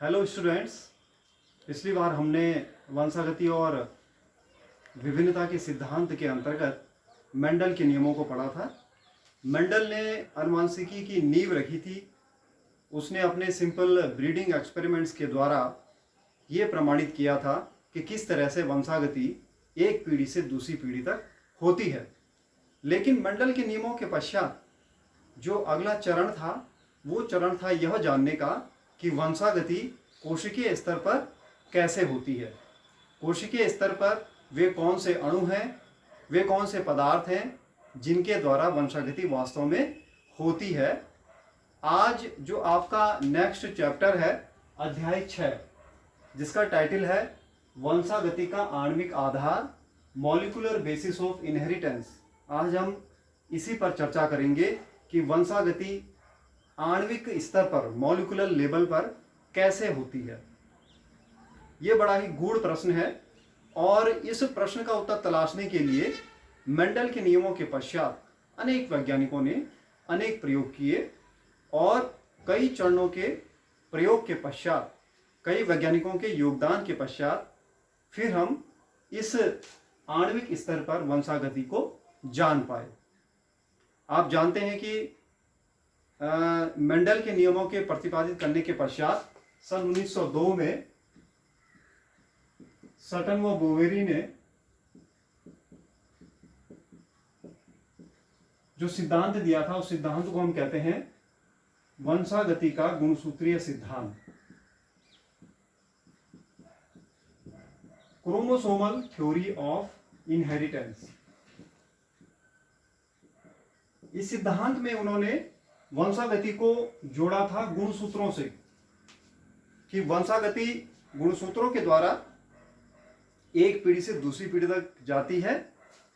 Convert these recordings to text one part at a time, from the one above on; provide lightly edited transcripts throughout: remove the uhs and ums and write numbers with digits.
Hello students. पिछली बार हमने वंशागति और विभिन्नता के सिद्धांत के अंतर्गत मेंडल के नियमों को पढ़ा था। मेंडल ने आनुवंशिकी की नींव रखी थी। उसने अपने सिंपल ब्रीडिंग एक्सपेरिमेंट्स के द्वारा ये प्रमाणित किया था कि किस तरह से वंशागति एक पीढ़ी से दूसरी पीढ़ी तक होती है। लेकिन मेंडल के नियमों के पश्चात जो अगला चरण था वो चरण था यह जानने का कि वंशागति कोशिकीय स्तर पर कैसे होती है। कोशिकीय स्तर पर वे कौन से अणु हैं, वे कौन से पदार्थ हैं जिनके द्वारा वंशागति वास्तव में होती है। आज जो आपका नेक्स्ट चैप्टर है अध्याय 6, जिसका टाइटल है वंशागति का आणविक आधार, मॉलिक्यूलर बेसिस ऑफ इनहेरिटेंस। आज हम इसी पर चर्चा करेंगे कि वंशागति आणविक स्तर पर, मॉलिक्यूलर लेवल पर कैसे होती है। ये बड़ा ही गूढ़ प्रश्न है और इस प्रश्न का उत्तर तलाशने के लिए मेंडल के नियमों के पश्चात अनेक वैज्ञानिकों ने अनेक प्रयोग किए और कई चरणों के प्रयोग के पश्चात, कई वैज्ञानिकों के योगदान के पश्चात फिर हम इस आणविक स्तर पर वंशागति को जान पाए। आप जानते हैं कि मेंडल के नियमों के प्रतिपादित करने के पश्चात सन 1902 में सटन व बोवेरी ने जो सिद्धांत दिया था उस सिद्धांत को हम कहते हैं वंशागति का गुणसूत्रीय सिद्धांत, क्रोमोसोमल थ्योरी ऑफ इनहेरिटेंस। इस सिद्धांत में उन्होंने वंशागति को जोड़ा था गुणसूत्रों से कि वंशागति गुणसूत्रों के द्वारा एक पीढ़ी से दूसरी पीढ़ी तक जाती है।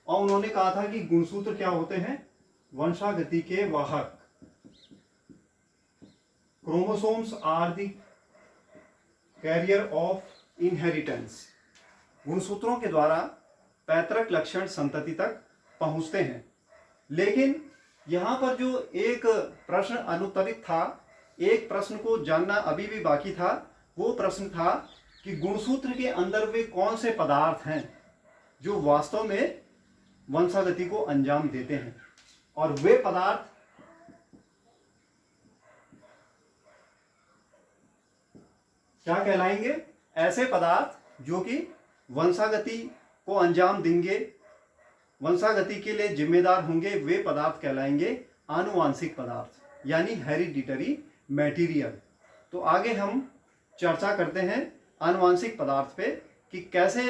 और उन्होंने कहा था कि गुणसूत्र क्या होते हैं? वंशागति के वाहक। Chromosomes are the carrier of inheritance. गुणसूत्रों के द्वारा पैतृक लक्षण संतति तक पहुंचते हैं। लेकिन यहाँ पर जो एक प्रश्न अनुत्तरित था, एक प्रश्न को जानना अभी भी बाकी था, वो प्रश्न था कि गुणसूत्र के अंदर वे कौन से पदार्थ हैं जो वास्तव में वंशागति को अंजाम देते हैं। और वे पदार्थ क्या कहलाएंगे? ऐसे पदार्थ जो कि वंशागति को अंजाम देंगे, वंशागति के लिए जिम्मेदार होंगे, वे पदार्थ कहलाएंगे आनुवांशिक पदार्थ, यानी हेरिडिटरी मटेरियल। तो आगे हम चर्चा करते हैं आनुवांशिक पदार्थ पे कि कैसे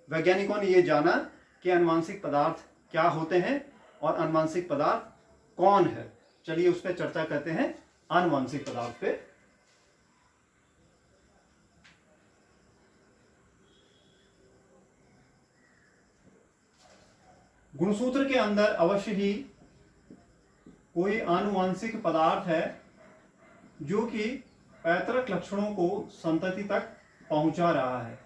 वैज्ञानिकों ने ये जाना कि आनुवांशिक पदार्थ क्या होते हैं और आनुवांशिक पदार्थ कौन है। चलिए उस पर चर्चा करते हैं, आनुवांशिक पदार्थ पे। गुणसूत्र के अंदर अवश्य ही कोई आनुवांशिक पदार्थ है जो कि पैतृक लक्षणों को संतति तक पहुंचा रहा है।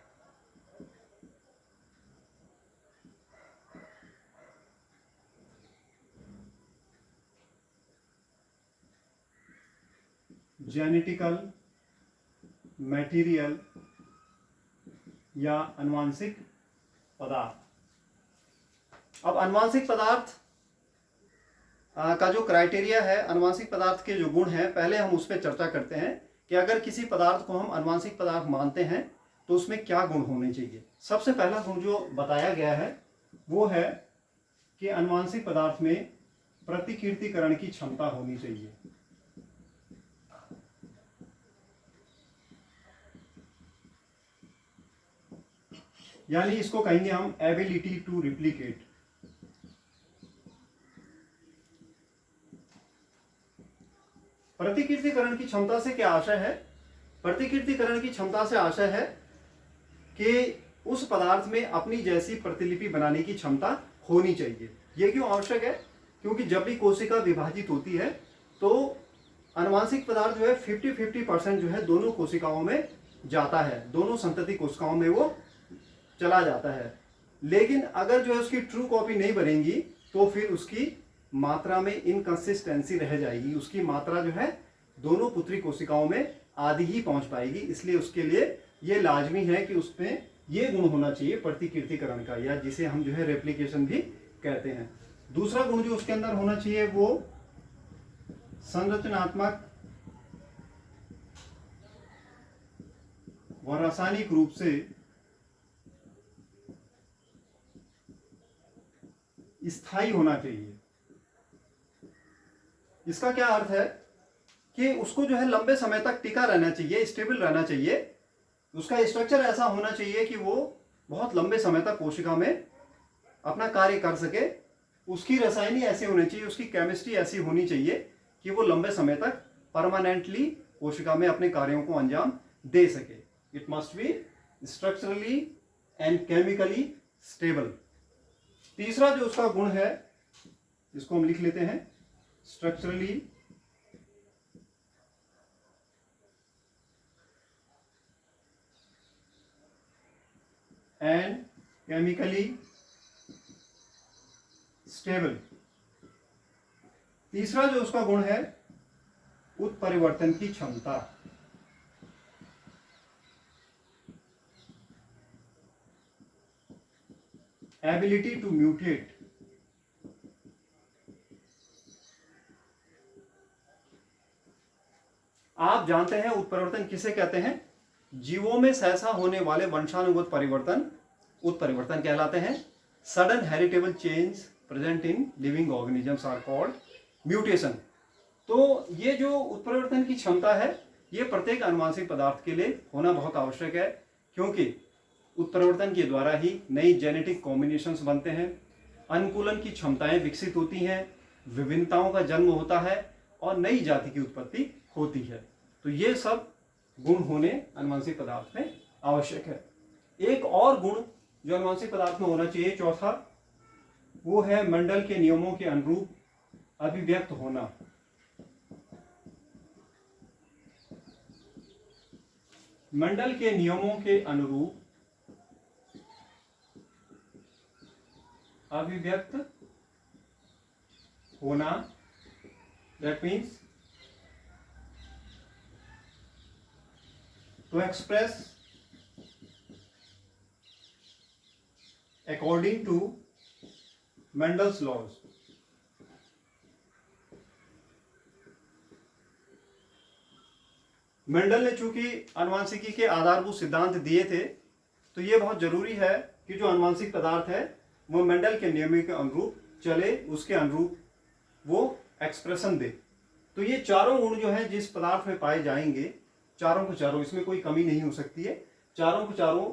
जेनेटिकल मटेरियल या आनुवांशिक पदार्थ। अब आनुवांशिक पदार्थ का जो क्राइटेरिया है, आनुवांशिक पदार्थ के जो गुण हैं, पहले हम उस पर चर्चा करते हैं कि अगर किसी पदार्थ को हम आनुवांशिक पदार्थ मानते हैं तो उसमें क्या गुण होने चाहिए। सबसे पहला गुण जो बताया गया है वो है कि आनुवांशिक पदार्थ में प्रतिकीर्तिकरण की क्षमता होनी चाहिए। यानी इसको कहेंगे हम एबिलिटी टू रिप्लिकेट। प्रतिकीर्तिकरण की क्षमता से क्या आशय है? प्रतिकीर्तिकरण की क्षमता से आशय है कि उस पदार्थ में अपनी जैसी प्रतिलिपि बनाने की क्षमता होनी चाहिए। यह क्यों आवश्यक है? क्योंकि जब भी कोशिका विभाजित होती है तो आनुवांशिक पदार्थ जो है 50-50% जो है दोनों कोशिकाओं में जाता है, दोनों संतति कोशिकाओं में वो चला जाता है। लेकिन अगर जो है उसकी ट्रू कॉपी नहीं बनेगी तो फिर उसकी मात्रा में इनकंसिस्टेंसी रह जाएगी। उसकी मात्रा जो है दोनों पुत्री कोशिकाओं में आदि ही पहुंच पाएगी। इसलिए उसके लिए ये लाजमी है कि उसमें ये गुण होना चाहिए प्रतिकीर्तिकरण का, या जिसे हम जो है रेप्लिकेशन भी कहते हैं। दूसरा गुण जो उसके अंदर होना चाहिए वो संरचनात्मक व रासायनिक रूप से स्थायी होना चाहिए। इसका क्या अर्थ है कि उसको जो है लंबे समय तक टिका रहना चाहिए, स्टेबल रहना चाहिए। उसका स्ट्रक्चर ऐसा होना चाहिए कि वो बहुत लंबे समय तक कोशिका में अपना कार्य कर सके। उसकी रसायनी ऐसी होनी चाहिए, उसकी केमिस्ट्री ऐसी होनी चाहिए कि वो लंबे समय तक परमानेंटली कोशिका में अपने कार्यों को अंजाम दे सके। It must be structurally and chemically stable. तीसरा जो उसका गुण है, इसको हम लिख लेते हैं, स्ट्रक्चरली एंड केमिकली स्टेबल। तीसरा जो उसका गुण है उत्परिवर्तन की क्षमता। Ability to mutate. आप जानते हैं उत्परिवर्तन किसे कहते हैं? जीवों में सहसा होने वाले वंशानुगत परिवर्तन उत्परिवर्तन कहलाते हैं। Sudden heritable change present in living organisms are called mutation. तो ये जो उत्परिवर्तन की क्षमता है ये प्रत्येक आनुवंशिक पदार्थ के लिए होना बहुत आवश्यक है, क्योंकि उत्परिवर्तन के द्वारा ही नई जेनेटिक कॉम्बिनेशंस बनते हैं, अनुकूलन की क्षमताएं विकसित होती हैं, विभिन्नताओं का जन्म होता है और नई जाति की उत्पत्ति होती है। तो ये सब गुण होने आनुवंशिक पदार्थ में आवश्यक है। एक और गुण जो आनुवंशिक पदार्थ में होना चाहिए, चौथा, वो है मेंडल के नियमों के अनुरूप अभिव्यक्त होना। मेंडल के नियमों के अनुरूप अभिव्यक्त होना, that means to express according to Mendel's laws. Mendel ने चूंकि आनुवंशिकी के आधारभूत सिद्धांत दिए थे, तो यह बहुत जरूरी है कि जो आनुवंशिक पदार्थ है वो मेंडल के नियम के अनुरूप चले, उसके अनुरूप वो एक्सप्रेशन दे। तो ये चारों गुण जो है जिस पदार्थ में पाए जाएंगे, चारों के चारों, इसमें कोई कमी नहीं हो सकती है, चारों के चारों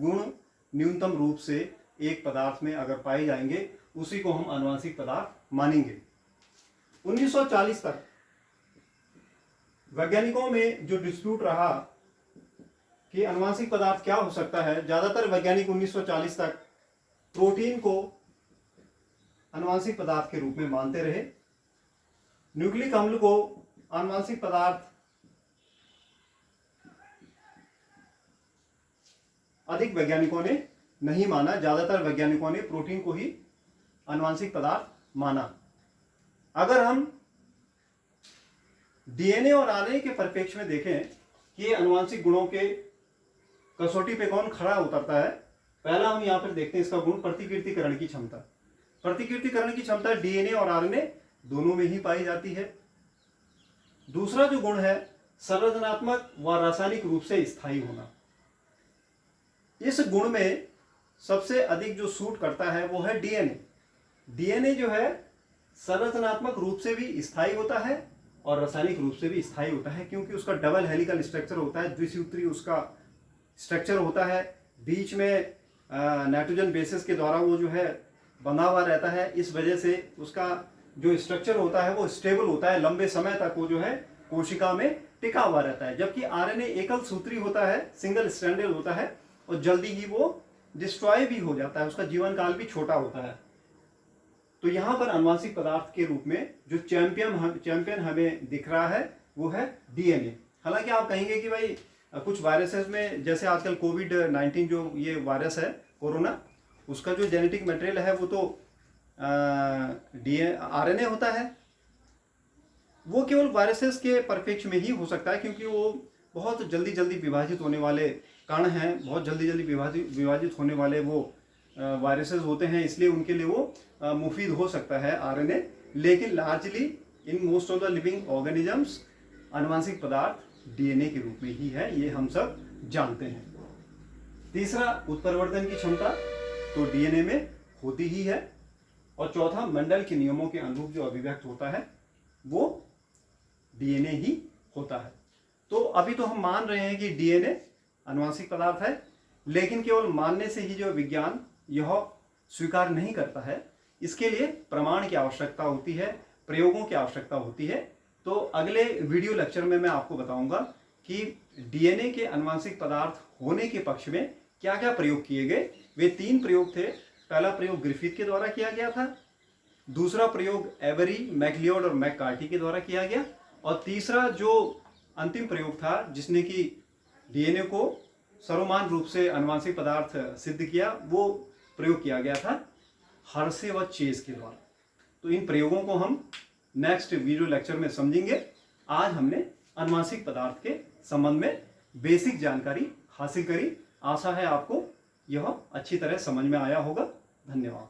गुण न्यूनतम रूप से एक पदार्थ में अगर पाए जाएंगे उसी को हम आनुवंशिक पदार्थ मानेंगे। 1940 तक वैज्ञानिकों में जो डिस्प्यूट रहा कि आनुवंशिक पदार्थ क्या हो सकता है, ज्यादातर वैज्ञानिक 1940 तक प्रोटीन को आनुवंशिक पदार्थ के रूप में मानते रहे। न्यूक्लिक अम्ल को आनुवंशिक पदार्थ अधिक वैज्ञानिकों ने नहीं माना, ज्यादातर वैज्ञानिकों ने प्रोटीन को ही आनुवंशिक पदार्थ माना। अगर हम डीएनए और आरएनए के परिप्रेक्ष्य में देखें कि आनुवंशिक गुणों के कसौटी पे कौन खड़ा उतरता है, पहला हम यहां पर देखते हैं इसका गुण प्रतिकीर्तिकरण की क्षमता। प्रतिकीर्तिकरण की क्षमता डीएनए और आरएनए दोनों में ही पाई जाती है। दूसरा जो गुण है संरचनात्मक व रासायनिक रूप से स्थायी होना। इस गुण में सबसे अधिक जो सूट करता है वो है डीएनए। डीएनए जो है संरचनात्मक रूप से भी स्थायी होता है और रासायनिक रूप से भी स्थायी होता है, क्योंकि उसका डबल हेलिकल स्ट्रक्चर होता है, द्विसूत्री उसका स्ट्रक्चर होता है, बीच में नाइट्रोजन बेसिस के द्वारा वो जो है बंधा हुआ रहता है। इस वजह से उसका जो स्ट्रक्चर होता है वो स्टेबल होता है, लंबे समय तक वो जो है कोशिका में टिका हुआ रहता है। जबकि आरएनए एकल सूत्री होता है, सिंगल स्ट्रैंडेड होता है और जल्दी ही वो डिस्ट्रॉय भी हो जाता है, उसका जीवन काल भी छोटा होता है। तो यहां पर आनुवंशिक पदार्थ के रूप में जो चैंपियन हमें दिख रहा है वो है डीएनए। हालांकि आप कहेंगे कि भाई कुछ वायरसेस में, जैसे आजकल कोविड-19 जो ये वायरस है कोरोना, उसका जो जेनेटिक मटेरियल है वो तो आरएनए होता है। वो केवल वायरसेस के परिप्रेक्ष्य में ही हो सकता है, क्योंकि वो बहुत जल्दी जल्दी विभाजित होने वाले कण हैं, बहुत जल्दी जल्दी विभाजित होने वाले वो वायरसेस होते हैं, इसलिए उनके लिए वो मुफीद हो सकता है आरएनए। लेकिन largely in most of the living organisms आनुवंशिक पदार्थ डीएनए के रूप में ही है, ये हम सब जानते हैं। तीसरा, उत्परिवर्तन की क्षमता तो डीएनए में होती ही है। और चौथा, मेंडल के नियमों के अनुरूप जो अभिव्यक्त होता है वो डीएनए ही होता है। तो अभी तो हम मान रहे हैं कि डीएनए आनुवंशिक पदार्थ है, लेकिन केवल मानने से ही जो विज्ञान यह स्वीकार नहीं करता है, इसके लिए प्रमाण की आवश्यकता होती है, प्रयोगों की आवश्यकता होती है। तो अगले वीडियो लेक्चर में मैं आपको बताऊंगा कि डीएनए के आनुवंशिक पदार्थ होने के पक्ष में क्या क्या प्रयोग किए गए। वे 3 प्रयोग थे। पहला प्रयोग ग्रिफिथ के द्वारा किया गया था, दूसरा प्रयोग एवरी, मैकलियोड और मैककार्टी के द्वारा किया गया, और तीसरा जो अंतिम प्रयोग था जिसने कि डीएनए को सर्वमान्य रूप से आनुवंशिक पदार्थ सिद्ध किया, वो प्रयोग किया गया था हर्शे व चेज के द्वारा। तो इन प्रयोगों को हम नेक्स्ट वीडियो लेक्चर में समझेंगे। आज हमने आनुवंशिक पदार्थ के संबंध में बेसिक जानकारी हासिल करी। आशा है आपको यह अच्छी तरह समझ में आया होगा। धन्यवाद।